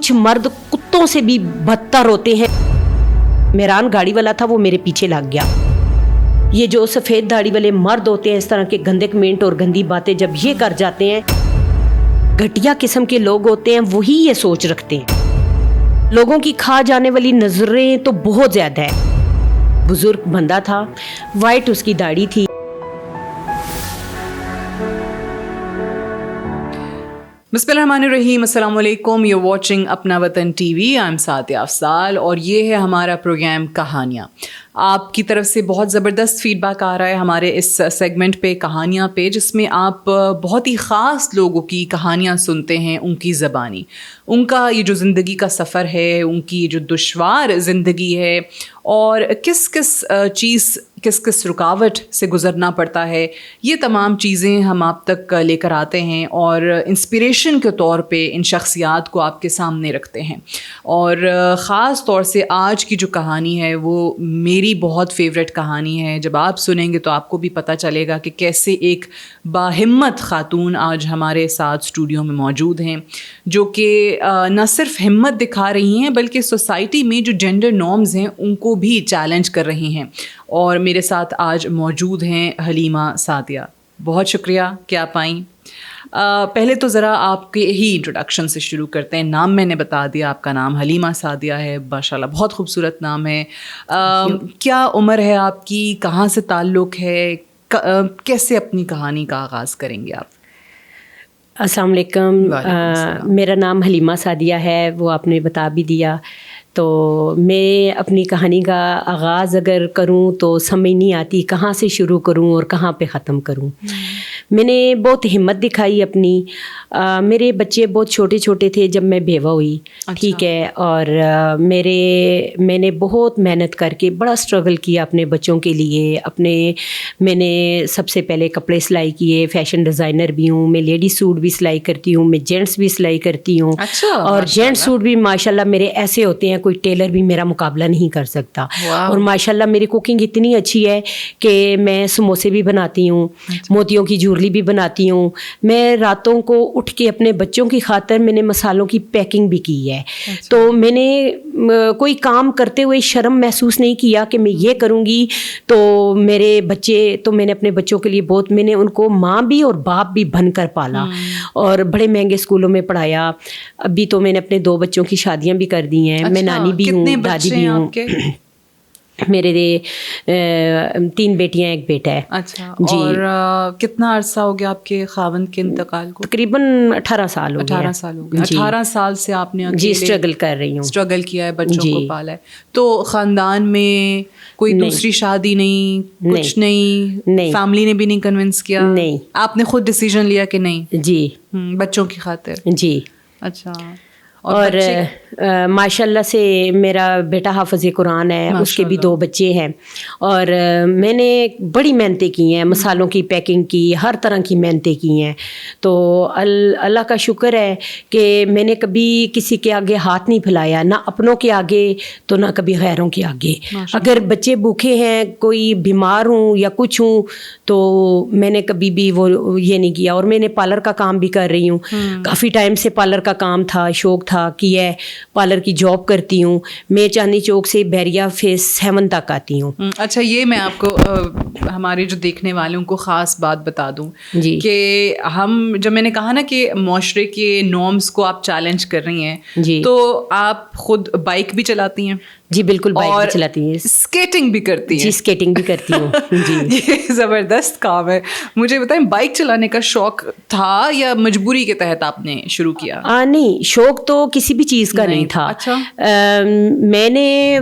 کچھ مرد کتوں سے بھی بدتر ہوتے ہیں. میران گاڑی والا تھا, وہ میرے پیچھے لگ گیا. یہ جو سفید داڑھی والے مرد ہوتے ہیں, اس طرح کے گندے کمنٹ اور گندی باتیں جب یہ کر جاتے ہیں, گھٹیا قسم کے لوگ ہوتے ہیں, وہی یہ سوچ رکھتے ہیں. لوگوں کی کھا جانے والی نظریں تو بہت زیادہ ہے. بزرگ بندہ تھا, وائٹ اس کی داڑھی تھی. بسم اللہ الرحمن الرحیم. السلام علیکم. You watching Apna Watan T V. I am Sadia Afzal اور یہ ہے ہمارا پروگرام کہانیاں. آپ کی طرف سے بہت زبردست فیڈ بیک آ رہا ہے ہمارے اس سیگمنٹ پہ, کہانیاں پہ, جس میں آپ بہت ہی خاص لوگوں کی کہانیاں سنتے ہیں, ان کی زبانی, ان کا یہ جو زندگی کا سفر ہے, ان کی جو دشوار زندگی ہے, اور کس کس رکاوٹ سے گزرنا پڑتا ہے. یہ تمام چیزیں ہم آپ تک لے کر آتے ہیں اور انسپریشن کے طور پہ ان شخصیات کو آپ کے سامنے رکھتے ہیں. اور خاص طور سے آج کی جو کہانی ہے وہ میری بہت فیوریٹ کہانی ہے. جب آپ سنیں گے تو آپ کو بھی پتہ چلے گا کہ کیسے ایک باہمت خاتون آج ہمارے ساتھ اسٹوڈیو میں موجود ہیں, جو کہ نہ صرف ہمت دکھا رہی ہیں بلکہ سوسائٹی میں جو جینڈر نارمز ہیں ان کو بھی چیلنج کر رہی ہیں. اور میرے ساتھ آج موجود ہیں حلیمہ سعدیہ. بہت شکریہ کہ آپ آئیں. پہلے تو ذرا آپ کے ہی انٹروڈکشن سے شروع کرتے ہیں. نام میں نے بتا دیا, آپ کا نام حلیمہ سعدیہ ہے. ماشاءاللہ بہت خوبصورت نام ہے. کیا عمر ہے آپ کی, کہاں سے تعلق ہے, کیسے اپنی کہانی کا آغاز کریں گے آپ؟ السلام علیکم. میرا نام حلیمہ سعدیہ ہے, وہ آپ نے بتا بھی دیا. تو میں اپنی کہانی کا آغاز اگر کروں تو سمجھ نہیں آتی کہاں سے شروع کروں اور کہاں پہ ختم کروں. میں نے بہت ہمت دکھائی اپنی. میرے بچے بہت چھوٹے چھوٹے تھے جب میں بیوہ ہوئی. ٹھیک ہے. اور میں نے بہت محنت کر کے بڑا اسٹرگل کیا اپنے بچوں کے لیے. میں نے سب سے پہلے کپڑے سلائی کیے. فیشن ڈیزائنر بھی ہوں میں, لیڈی سوٹ بھی سلائی کرتی ہوں میں, جینٹس بھی سلائی کرتی ہوں. اور جینٹس سوٹ بھی ماشاءاللہ میرے ایسے ہوتے ہیں کوئی ٹیلر بھی میرا مقابلہ نہیں کر سکتا. اور ماشاءاللہ میری کوکنگ اتنی اچھی ہے کہ میں سموسے بھی بناتی ہوں, موتیوں کی جویلری بھی بناتی ہوں. میں راتوں کو اٹھ کے اپنے بچوں کی خاطر میں نے مسالوں کی پیکنگ بھی کی ہے. تو میں نے کوئی کام کرتے ہوئے شرم محسوس نہیں کیا کہ میں یہ کروں گی. تو میرے بچے تو میں نے اپنے بچوں کے لیے بہت, میں نے ان کو ماں بھی اور باپ بھی بن کر پالا اور بڑے مہنگے اسکولوں میں پڑھایا. ابھی تو میں نے اپنے 2 بچوں کی شادیاں بھی کر دی ہیں. میں نانی بھی ہوں, دادی بھی ہوں. میرے 3 بیٹیاں 1 بیٹا ہے. اچھا. اور کتنا عرصہ ہو گیا آپ کے خاوند کے انتقال کو؟ تقریباً 18 سال ہو گیا. 18 سال ہو گیا. 18 سال سے آپ نے جی اسٹرگل کر رہی ہوں, اسٹرگل کیا ہے, بچوں کو پالا ہے. تو خاندان میں کوئی دوسری شادی نہیں, کچھ نہیں, فیملی نے بھی نہیں کنونس کیا؟ نہیں, آپ نے خود ڈیسیژن لیا کہ نہیں جی بچوں کی خاطر؟ جی. اچھا. اور ماشاء اللہ سے میرا بیٹا حافظ قرآن ہے, اس کے بھی 2 بچے ہیں. اور میں نے بڑی محنتیں کی ہیں, مسالوں کی پیکنگ کی, ہر طرح کی محنتیں کی ہیں. تو اللہ کا شکر ہے کہ میں نے کبھی کسی کے آگے ہاتھ نہیں پھیلایا, نہ اپنوں کے آگے تو نہ کبھی غیروں کے آگے. اگر بچے بھوکے ہیں, کوئی بیمار ہوں یا کچھ ہوں, تو میں نے کبھی بھی وہ یہ نہیں کیا. اور میں نے پارلر کا کام بھی کر رہی ہوں, کافی ٹائم سے پارلر کا کام تھا, شوق تھا, کیا ہے. پارلر کی جاب کرتی ہوں میں, چاندنی چوک سے بحریہ فیس 7 تک آتی ہوں. اچھا, یہ میں آپ کو ہمارے جو دیکھنے والوں کو خاص بات بتا دوں کہ ہم جب میں نے کہا نا کہ معاشرے کے نارمز کو آپ چیلنج کر رہی ہیں, تو آپ خود بائک بھی چلاتی ہیں؟ جی بالکل, بائک بھی چلاتی ہیں, اسکیٹنگ بھی کرتی ہیں. جی اسکیٹنگ بھی کرتی ہوں. جی یہ زبردست کام ہے. مجھے بتائیں, بائک چلانے کا شوق تھا یا مجبوری کے تحت آپ نے شروع کیا؟ نہیں, شوق تو کسی بھی چیز کا نہیں تھا. اچھا. میں نے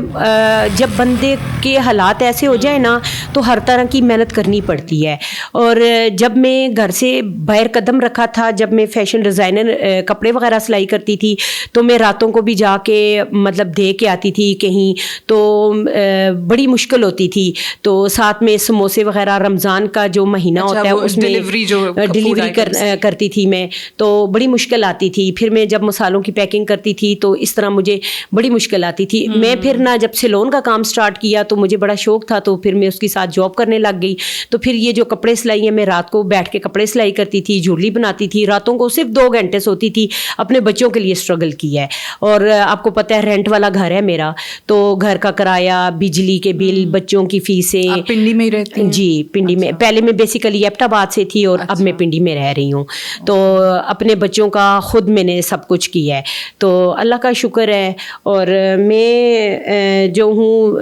جب بندے کے حالات ایسے ہو جائیں نا تو ہر طرح کی محنت کرنی پڑتی ہے. اور جب میں گھر سے باہر قدم رکھا تھا, جب میں فیشن ڈیزائنر کپڑے وغیرہ سلائی کرتی تھی, تو میں راتوں کو بھی جا کے مطلب دے کے آتی تھی کہیں, تو بڑی مشکل ہوتی تھی. تو ساتھ میں سموسے وغیرہ, رمضان کا جو مہینہ ہوتا ہے اس میں ڈلیوری کرتی تھی میں, تو بڑی مشکل آتی تھی. پھر میں جب مسالوں کی پیکنگ کرتی تھی تو اس طرح مجھے بڑی مشکل آتی تھی. میں پھر نہ جب سیلون کا کام سٹارٹ کیا تو مجھے بڑا شوق تھا, تو پھر میں اس کے ساتھ جاب کرنے لگ گئی. تو پھر یہ جو کپڑے سلائی ہیں, میں رات کو بیٹھ کے کپڑے سلائی کرتی تھی, جھولی بناتی تھی, راتوں کو صرف 2 گھنٹے سوتی تھی, اپنے بچوں کے لیے اسٹرگل کیا ہے. اور آپ کو پتہ ہے رینٹ والا گھر ہے میرا, تو گھر کا کرایہ, بجلی کے بل, بچوں کی فیسیں. پنڈی میں ہی رہتی ہیں؟ جی پنڈی میں. پہلے میں بیسیکلی ایبٹ آباد سے تھی اور اب میں پنڈی میں رہ رہی ہوں. تو اپنے بچوں کا خود میں نے سب کچھ کیا ہے, تو اللہ کا شکر ہے. اور میں جو ہوں,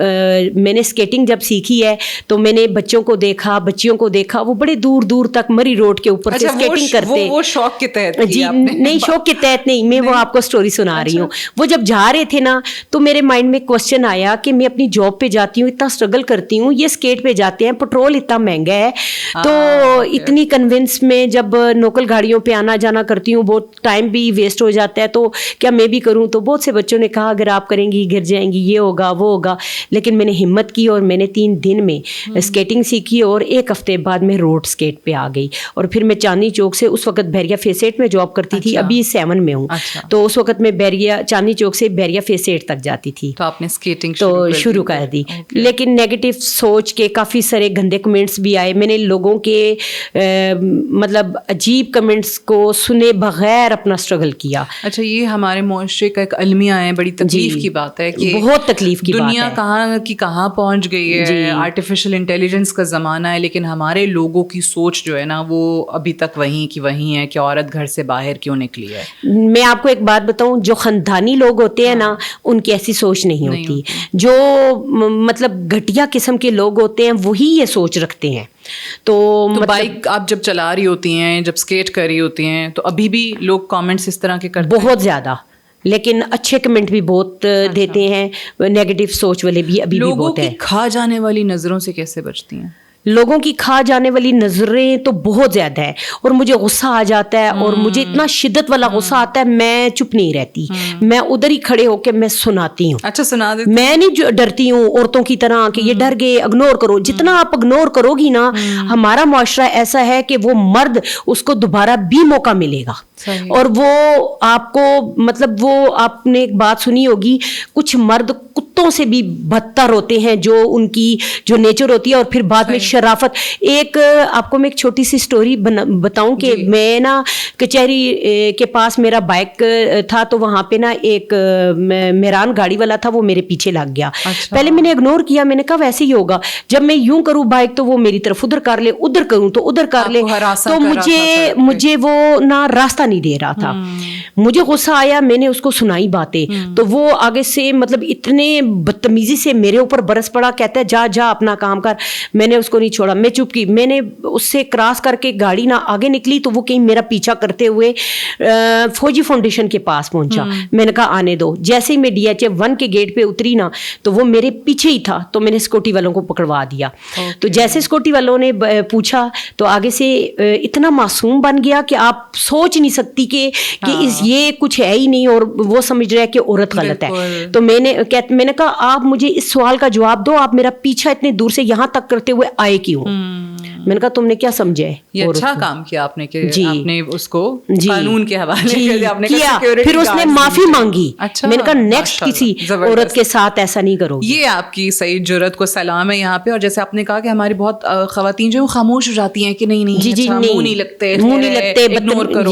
میں نے اسکیٹنگ جب سیکھی ہے تو میں نے بچوں کو دیکھا, بچیوں کو دیکھا, وہ بڑے دور دور تک مری روڈ کے اوپر سے اسکیٹنگ کرتے. وہ شوق کے تحت جی نہیں, شوق کے تحت نہیں, میں وہ آپ کو اسٹوری سنا رہی ہوں. وہ جب جا رہے تھے نا تو میرے مائنڈ میں کوشچن آیا کہ میں اپنی جاب پہ جاتی ہوں, اتنا اسٹرگل کرتی ہوں, یہ اسکیٹ پہ جاتے ہیں, پیٹرول اتنا مہنگا ہے, تو اتنی کنونس میں جب لوکل گاڑیوں پہ آنا جانا کرتی ہوں, بہت ٹائم بھی ویسٹ ہو جاتا ہے, تو کیا میں بھی کروں. تو بہت سے بچوں نے کہا اگر آپ کریں گی گر جائیں گی, یہ ہوگا وہ ہوگا. لیکن میں نے ہمت کی اور میں نے 3 دن میں اسکیٹنگ سیکھی, اور 1 ہفتے بعد میں روڈ اسکیٹ پہ آ گئی. اور پھر میں چاندنی چوک سے, اس وقت بیریا فیس 8 میں جاب کرتی تھی, ابھی 7 میں ہوں, تو اس وقت میں چاندنی چوک سے بیریا فیس 8 تک جاتی تھی. تو آپ نے اسکیٹنگ تو شروع کر دی. لیکن نیگیٹو سوچ کے کافی سارے گندے کمنٹس بھی آئے. میں نے لوگوں کے مطلب عجیب کمنٹس کو سنے بغیر اپنا اسٹرگل کیا. اچھا, یہ ہمارے معاشرے کا ایک المیہ ہے, بڑی تکلیف کی بات ہے کہ بہت تکلیف کی بات ہے. دنیا کہاں کی کہاں پہنچ گئی ہے, آرٹیفیشل انٹیلیجنس کا زمانہ ہے, لیکن ہمارے لوگوں کی سوچ جو ہے نا وہ ابھی تک وہیں کی وہیں ہے کہ عورت گھر سے باہر کیوں نکلی ہے. میں آپ کو ایک بات بتاؤں, جو خاندانی لوگ ہوتے ہیں نا ان کی ایسی سوچ نہیں ہوتی. جو مطلب گھٹیا قسم کے لوگ ہوتے ہیں وہی یہ سوچ رکھتے ہیں. تو بائک آپ جب چلا رہی ہوتی ہیں, جب اسکیٹ کر رہی ہوتی ہیں, تو ابھی بھی لوگ کامنٹس اس طرح کے کرتے ہیں؟ بہت زیادہ, لیکن اچھے کمنٹ بھی بہت دیتے ہیں, نیگیٹو سوچ والے بھی ابھی بھی بہت ہیں. لوگوں کی کھا جانے والی نظروں سے کیسے بچتی ہیں؟ لوگوں کی کھا جانے والی نظریں تو بہت زیادہ ہے, اور مجھے غصہ آ جاتا ہے, اور مجھے اتنا شدت والا غصہ آتا ہے, میں چپ نہیں رہتی, میں ادھر ہی کھڑے ہو کے میں سناتی ہوں. اچھا, سنا دیتی. میں نہیں ڈرتی ہوں عورتوں کی طرح کہ یہ ڈر گئے, اگنور کرو. جتنا آپ اگنور کرو گی نا, ہمارا معاشرہ ایسا ہے کہ وہ مرد اس کو دوبارہ بھی موقع ملے گا. اور وہ آپ کو مطلب وہ آپ نے ایک بات سنی ہوگی, کچھ مرد کتوں سے بھی بدتر ہوتے ہیں, جو ان کی جو نیچر ہوتی ہے, اور پھر بعد میں شرافت. ایک آپ کو میں ایک چھوٹی سی سٹوری بتاؤں کہ میں نا کچہری کے پاس میرا بائک تھا, تو وہاں پہ نا ایک میران گاڑی والا تھا, وہ میرے پیچھے لگ گیا. پہلے میں نے اگنور کیا, میں نے کہا ویسے ہی ہوگا, جب میں یوں کروں بائک تو وہ میری طرف ادھر کر لے, ادھر کروں تو ادھر کر لے, تو مجھے وہ نہ راستہ نہیں دے رہا تھا. مجھے غصہ آیا, میں نے اس کو سنائی باتیں, تو وہ آگے سے مطلب اتنے بدتمیزی سے میرے اوپر برس پڑا, کہتا ہے جا جا اپنا کام کر. میں نے اس کو نہیں چھوڑا, میں چپ کی. میں نے اس سے کراس کر کے گاڑی نہ آگے نکلی تو وہ کہیں میرا پیچھا کرتے ہوئے فوجی فاؤنڈیشن کے پاس پہنچا. میں نے کہا آنے دو. جیسے ہی میں DHF 1 کے گیٹ پہ اتری نا, تو وہ میرے پیچھے ہی تھا, تو میں نے سکوٹی والوں کو پکڑوا دیا. تو جیسے سکوٹی والوں نے پوچھا تو آگے سے اتنا معصوم بن گیا کہ آپ سوچ نہیں سکتی کہ یہ کچھ ہے ہی نہیں, اور وہ سمجھ رہا ہے کہ عورت غلط ہے. تو میں نے کہا آپ مجھے اس سوال کا جواب دو, آپ میرا پیچھا اتنے دور سے یہاں تک کرتے ہوئے آئے کیوں؟ میں نے کہا تم نے کیا سمجھا ہے. یہ اچھا کام کیا آپ نے کہ آپ نے اس کو قانون کے حوالے کیا, پھر اس نے معافی مانگی. میں نے کہا نیکسٹ کسی عورت کے ساتھ ایسا نہیں کرو. یہ آپ کی صحیح جرأت کو سلام ہے یہاں پہ. اور جیسے آپ نے کہا کہ ہماری بہت خواتین جو خاموش ہو جاتی ہیں کہ نہیں منہ نہیں لگتے,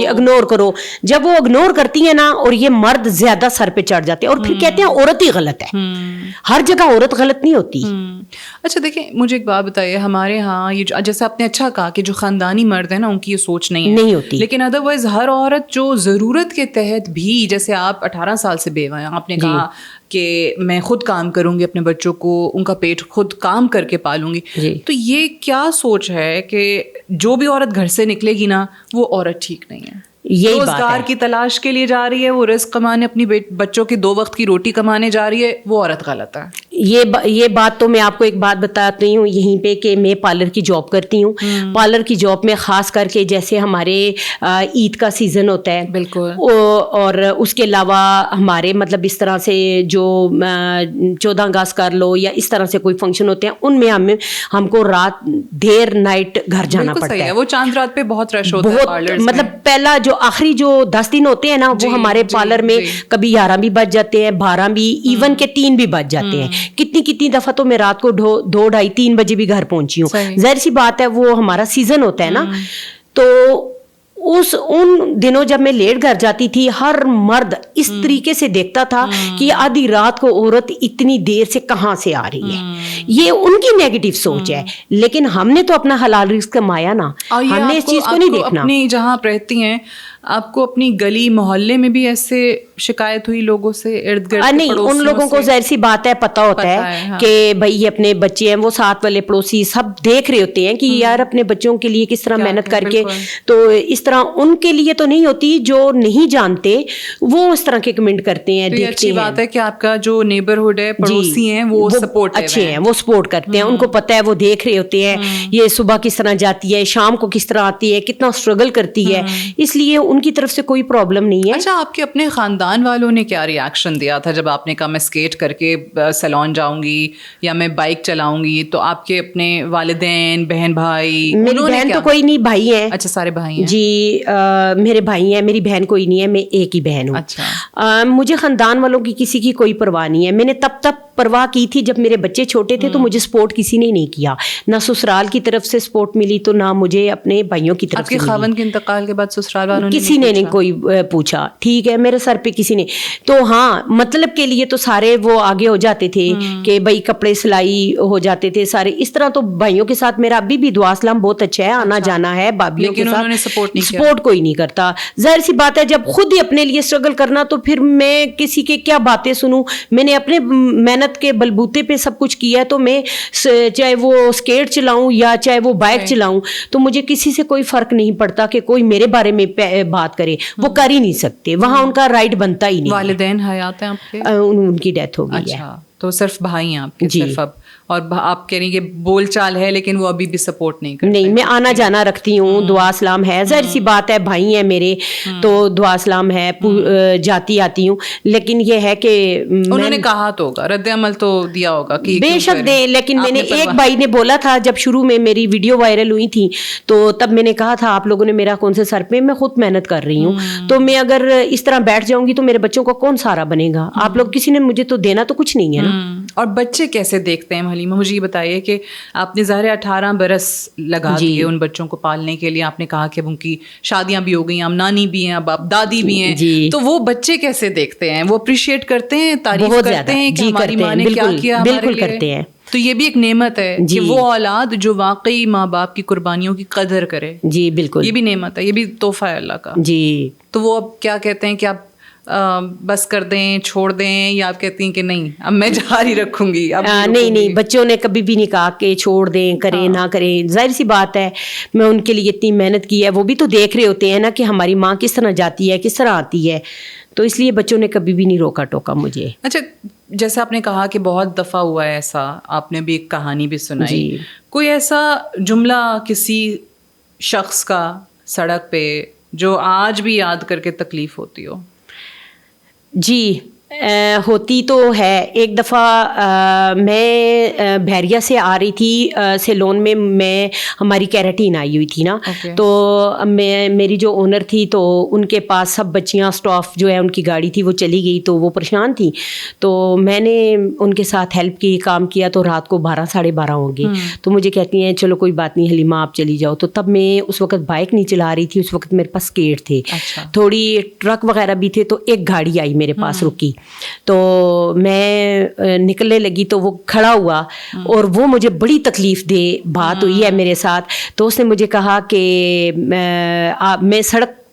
اگنور کرو. جب وہ اگنور کرتی ہیں نا, اور یہ مرد زیادہ سر پہ چڑھ جاتے ہیں, اور پھر کہتے ہیں عورت ہی غلط ہے. ہر جگہ عورت غلط نہیں ہوتی. اچھا دیکھیں, مجھے ایک بات بتائیے, ہمارے ہاں یہ جیسے آپ نے اچھا کہا کہ جو خاندانی مرد ہیں نا ان کی یہ سوچ نہیں ہوتی, لیکن ادروائز ہر عورت جو ضرورت کے تحت بھی, جیسے آپ 18 سال سے بیوہ ہیں, آپ نے کہا کہ میں خود کام کروں گی, اپنے بچوں کو ان کا پیٹ خود کام کر کے پالوں گی, تو یہ کیا سوچ ہے کہ جو بھی عورت گھر سے نکلے گی نا وہ عورت ٹھیک نہیں ہے, روزگار کی تلاش کے لیے جا رہی ہے, وہ رزق کمانے, اپنی بچوں کی 2 وقت کی روٹی کمانے جا رہی ہے, وہ عورت غلط ہے. یہ بات تو میں آپ کو ایک بات بتاتی ہوں یہیں پہ کہ میں پارلر کی جاب کرتی ہوں. پارلر کی جاب میں خاص کر کے جیسے ہمارے عید کا سیزن ہوتا ہے بالکل, اور اس کے علاوہ ہمارے مطلب اس طرح سے جو 14 اگست کر لو یا اس طرح سے کوئی فنکشن ہوتے ہیں ان میں ہم کو رات دیر نائٹ گھر جانا پڑتا ہے. وہ چاند رات پہ بہت رش ہوتا ہے پارلرز میں. مطلب پہلا جو آخری جو 10 دن ہوتے ہیں نا وہ ہمارے پارلر میں کبھی 11 بھی بج جاتے ہیں, 12 بھی, ایون کے 3 بھی بج جاتے ہیں. کتنی دفعہ تو میں رات کو 2, 2:30, 3 بجے بھی گھر پہنچی ہوں. ظاہر سی بات ہے وہ ہمارا سیزن ہوتا ہے نا. تو ان دنوں جب میں لیٹ گھر جاتی تھی ہر مرد اس طریقے سے دیکھتا تھا کہ آدھی رات کو عورت اتنی دیر سے کہاں سے آ رہی ہے. یہ ان کی نیگیٹو سوچ ہے, لیکن ہم نے تو اپنا حلال رزق کمایا نا, ہم نے اس چیز کو نہیں دیکھنا. اپنی جہاں آپ رہتی ہیں آپ کو اپنی گلی محلے میں بھی ایسے شکایت ہوئی لوگوں سے ارد گرد؟ نہیں, ان لوگوں کو ظاہر سی بات ہے پتہ ہوتا ہے کہ بھائی یہ اپنے بچے ہیں, وہ ساتھ والے پڑوسی سب دیکھ رہے ہوتے ہیں کہ یار اپنے بچوں کے لیے کس طرح محنت کر کے, تو اس طرح ان کے لیے تو نہیں ہوتی, جو نہیں جانتے وہ اس طرح کے کمنٹ کرتے ہیں. دیکھتے ہیں. اچھی بات ہے کہ آپ کا جو نیبرہڈ ہے, پڑوسی ہیں, وہ سپورٹ اچھے ہیں, وہ سپورٹ کرتے ہیں, ان کو پتہ ہے, وہ دیکھ رہے ہوتے ہیں یہ صبح کس طرح جاتی ہے, شام کو کس طرح آتی ہے, کتنا اسٹرگل کرتی ہے, اس لیے ان کی طرف سے کوئی پرابلم نہیں ہے. اچھا, آپ کے اپنے خاندان والوں نے کیا ری ایکشن دیا تھا جب آپ نے کہا میں اسکیٹ کر کے سیلون جاؤں گی یا میں بائک چلاؤں گی؟ تو آپ کے اپنے والدین, بہن بھائی؟ میری بہن تو کوئی نہیں, بھائی ہیں. اچھا, سارے بھائی ہیں. جی میرے بھائی ہیں, میری بہن کوئی نہیں ہے, میں ایک ہی بہن ہوں. اچھا, مجھے خاندان والوں کی کسی کی کوئی پرواہ نہیں ہے. میں نے تب پرواہ کی تھی جب میرے بچے چھوٹے تھے, تو مجھے سپورٹ کسی نے نہیں کیا, نہ سسرال کی طرف سے سپورٹ ملی تو نہ مجھے اپنے بھائیوں کی طرف سے. آپ کے خاوند کے انتقال کے بعد سسرال والوں کسی نے نہیں کوئی پوچھا, ٹھیک ہے, میرے سر پہ کسی نے. تو ہاں مطلب کے لیے تو سارے وہ آگے ہو جاتے تھے کہ بھائی کپڑے سلائی ہو جاتے تھے سارے اس طرح. تو بھائیوں کے ساتھ میرا ابھی بھی دعا سلام بہت اچھا ہے, آنا جانا ہے. بھابھیوں کے ساتھ سپورٹ کوئی نہیں کرتا. ظاہر سی بات ہے جب خود ہی اپنے لیے اسٹرگل کرنا تو پھر میں کسی کے کیا باتیں سنوں. میں نے اپنے محنت کے بلبوتے پہ سب کچھ کیا ہے, تو میں چاہے وہ اسکیٹ چلاؤں یا چاہے وہ بائک چلاؤں, تو مجھے کسی سے کوئی فرق نہیں پڑتا کہ کوئی میرے بارے میں بات کرے. وہ کر ہی نہیں سکتے, وہاں ان کا رائٹ بنتا ہی نہیں. والدین حیات ہیں آپ کے؟ ان کی ڈیتھ ہو گئی ہے. تو صرف بھائی ہیں آپ کے صرف اب, اور آپ کہہ رہی ہیں کہ بول چال ہے لیکن وہ ابھی بھی سپورٹ نہیں کرتے؟ نہیں, میں آنا جانا رکھتی ہوں, دعا سلام ہے. ظاہر سی بات ہے بھائی ہیں میرے, تو دعا سلام ہے, جاتی آتی ہوں. لیکن یہ ہے کہ انہوں نے کہا تو ہوگا, رد عمل تو دیا ہوگا کہ بے شک دے, لیکن میں نے ایک بھائی نے بولا تھا جب شروع میں میری ویڈیو وائرل ہوئی تھی, تو تب میں نے کہا تھا آپ لوگوں نے میرا کون سے سر پہ, میں خود محنت کر رہی ہوں, تو میں اگر اس طرح بیٹھ جاؤں گی تو میرے بچوں کو کون سہارا بنے گا؟ آپ لوگ کسی نے مجھے تو دینا تو کچھ نہیں ہے نا. اور بچے کیسے دیکھتے ہیں حلیمہ؟ مجھے یہ بتائیے کہ آپ نے ظاہر 18 برس لگا دیے ان بچوں کو پالنے کے لیے. آپ نے کہا کہ اب ان کی شادیاں بھی ہو گئی, اب نانی بھی ہیں, اب دادی بھی ہیں, تو وہ بچے کیسے دیکھتے ہیں؟ وہ اپریشیٹ کرتے ہیں, تعریف کرتے ہیں کہ ہماری ماں نے کیا کیا؟ بالکل کرتے ہیں. تو یہ بھی ایک نعمت ہے کہ وہ اولاد جو واقعی ماں باپ کی قربانیوں کی قدر کرے. جی بالکل, یہ بھی نعمت ہے, یہ بھی تحفہ ہے اللہ کا. جی. تو وہ اب کیا کہتے ہیں کہ آپ بس کر دیں, چھوڑ دیں, یا آپ کہتی ہیں کہ نہیں اب میں جاری رکھوں گی؟ نہیں, بچوں نے کبھی بھی نہیں کہا کہ چھوڑ دیں, کریں نہ کریں. ظاہر سی بات ہے میں ان کے لیے اتنی محنت کی ہے, وہ بھی تو دیکھ رہے ہوتے ہیں نا کہ ہماری ماں کس طرح جاتی ہے, کس طرح آتی ہے, تو اس لیے بچوں نے کبھی بھی نہیں روکا ٹوکا مجھے. اچھا, جیسے آپ نے کہا کہ بہت دفعہ ہوا ہے ایسا, آپ نے بھی ایک کہانی بھی سنائی, کوئی ایسا جملہ کسی شخص کا سڑک پہ جو آج بھی یاد کر کے تکلیف ہوتی ہو؟ جی ہوتی تو ہے. ایک دفعہ میں بحریہ سے آ رہی تھی سیلون میں ہماری کیراٹین آئی ہوئی تھی نا, تو میری جو اونر تھی تو ان کے پاس سب بچیاں اسٹاف جو ہے ان کی گاڑی تھی وہ چلی گئی, تو وہ پریشان تھی, تو میں نے ان کے ساتھ ہیلپ کی, کام کیا. تو رات کو 12 ساڑھے 12 ہوں گے, تو مجھے کہتی ہیں چلو کوئی بات نہیں حلیمہ آپ چلی جاؤ. تو تب میں اس وقت بائک نہیں چلا رہی تھی, اس وقت میرے پاس اسکیٹ تھے, تھوڑی ٹرک وغیرہ بھی تھے, تو ایک گاڑی آئی میرے پاس رکی, تو میں نکلنے لگی تو وہ کھڑا ہوا, اور وہ مجھے بڑی تکلیف دہ بات ہوئی ہے میرے ساتھ. تو اس نے مجھے کہا کہ میں سڑک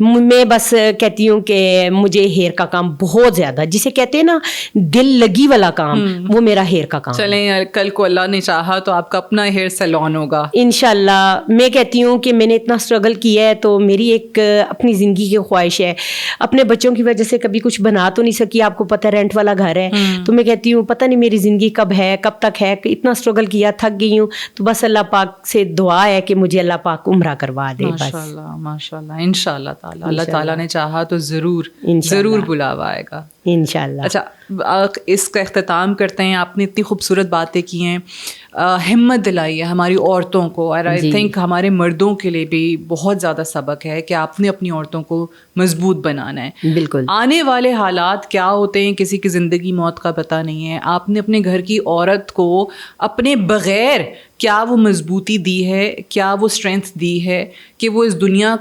میں بس کہتی ہوں کہ مجھے ہیئر کا کام بہت زیادہ, جسے کہتے ہیں نا دل لگی والا کام, وہ میرا ہیئر کا کام. چلیں کل کو اللہ نے چاہا تو آپ کا اپنا ہیئر سیلون ہوگا انشاءاللہ. میں کہتی ہوں کہ میں نے اتنا اسٹرگل کیا ہے تو میری ایک اپنی زندگی کی خواہش ہے. اپنے بچوں کی وجہ سے کبھی کچھ بنا تو نہیں سکی, آپ کو پتہ رینٹ والا گھر ہے, تو میں کہتی ہوں پتہ نہیں میری زندگی کب ہے کب تک ہے, اتنا اسٹرگل کیا تھک گئی ہوں, تو بس اللہ پاک سے دعا ہے کہ مجھے اللہ پاک عمرہ کروا دے. ماشاءاللہ ماشاءاللہ, انشاءاللہ تعالی اللہ تعالیٰ نے چاہا تو ضرور بلاوا آئے گا انشاءاللہ. اچھا, اس کا اختتام کرتے ہیں. آپ نے اتنی خوبصورت باتیں کی ہیں, ہمت دلائی ہے ہماری عورتوں کو, اور آئی تھنک ہمارے مردوں کے لیے بھی بہت زیادہ سبق ہے کہ آپ نے اپنی عورتوں کو مضبوط بنانا ہے. بالکل. آنے والے حالات کیا ہوتے ہیں کسی کی زندگی موت کا پتہ نہیں ہے. آپ نے اپنے گھر کی عورت کو اپنے بغیر کیا وہ مضبوطی دی ہے, کیا وہ اسٹرینتھ دی ہے کہ وہ اس دنیا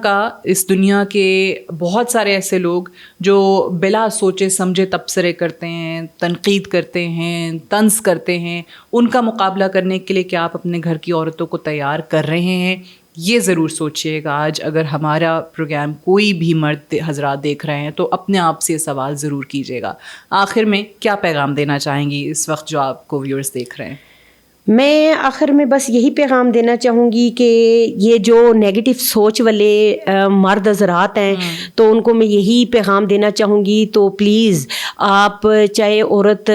کے بہت سارے ایسے لوگ جو بلا سوچے سمجھے تبصرے کرتے ہیں, تنقید کرتے ہیں, طنز کرتے ہیں, ان کا مقابلہ کرنے کے لیے کیا آپ اپنے گھر کی عورتوں کو تیار کر رہے ہیں. یہ ضرور سوچیے گا. آج اگر ہمارا پروگرام کوئی بھی مرد حضرات دیکھ رہے ہیں تو اپنے آپ سے یہ سوال ضرور کیجیے گا. آخر میں کیا پیغام دینا چاہیں گی اس وقت جو آپ کو ویورز دیکھ رہے ہیں؟ میں آخر میں بس یہی پیغام دینا چاہوں گی کہ یہ جو نیگیٹو سوچ والے مرد حضرات ہیں تو ان کو میں یہی پیغام دینا چاہوں گی, تو پلیز آپ چاہے عورت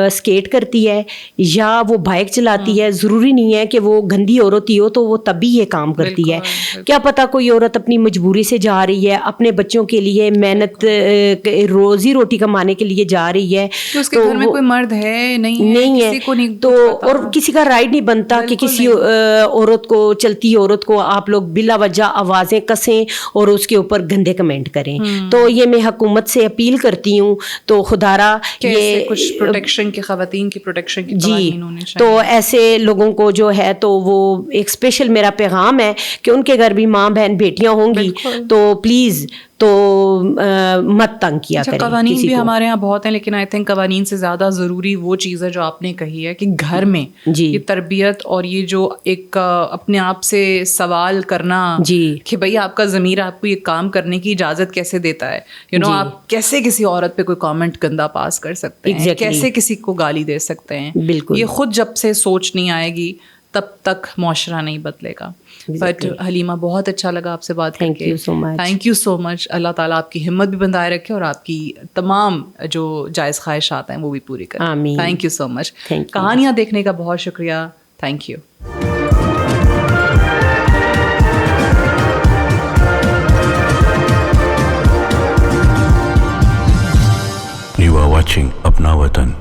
اسکیٹ کرتی ہے یا وہ بائک چلاتی ہے, ضروری نہیں ہے کہ وہ گندی عورت ہی ہو تو وہ تبھی یہ کام کرتی ہے. کیا پتہ کوئی عورت اپنی مجبوری سے جا رہی ہے, اپنے بچوں کے لیے محنت روزی روٹی کمانے کے لیے جا رہی ہے, تو اس کے گھر میں کوئی مرد ہے نہیں ہے تو, اور کسی کا رائٹ نہیں بنتا کہ کسی عورت کو, چلتی عورت کو آپ لوگ بلا وجہ آوازیں کسیں اور اس کے اوپر گندے کمنٹ کریں. تو یہ میں حکومت سے اپیل کرتی ہوں, تو خدارا یہ کچھ پروٹیکشن کی, خواتین کی پروٹیکشن کی قوانین ہونے چاہیے. تو ایسے لوگوں کو جو ہے تو وہ ایک اسپیشل میرا پیغام ہے کہ ان کے گھر بھی ماں بہن بیٹیاں ہوں گی تو پلیز تو مت تنگ کیا کریں. قوانین بھی ہمارے یہاں بہت ہیں, لیکن آئی تھنک قوانین سے زیادہ ضروری وہ چیز ہے جو آپ نے کہی ہے کہ گھر میں یہ تربیت اور یہ جو ایک اپنے آپ سے سوال کرنا کہ بھائی آپ کا ضمیر آپ کو یہ کام کرنے کی اجازت کیسے دیتا ہے, آپ کیسے کسی عورت پہ کوئی کامنٹ گندا پاس کر سکتے ہیں, کیسے کسی کو گالی دے سکتے ہیں. بالکل, یہ خود جب سے سوچ نہیں آئے گی تب تک معاشرہ نہیں بدلے گا. بٹ حلیمہ بہت اچھا لگا آپ سے بات کر کے. تھینک یو سو مچ. اللہ تعالیٰ آپ کی ہمت بھی بندھائے رکھے اور آپ کی تمام جو جائز خواہشات ہیں وہ بھی پوری کرے. تھینک یو سو مچ. کہانیاں دیکھنے کا بہت شکریہ. Thank you. You are watching Apna Watan.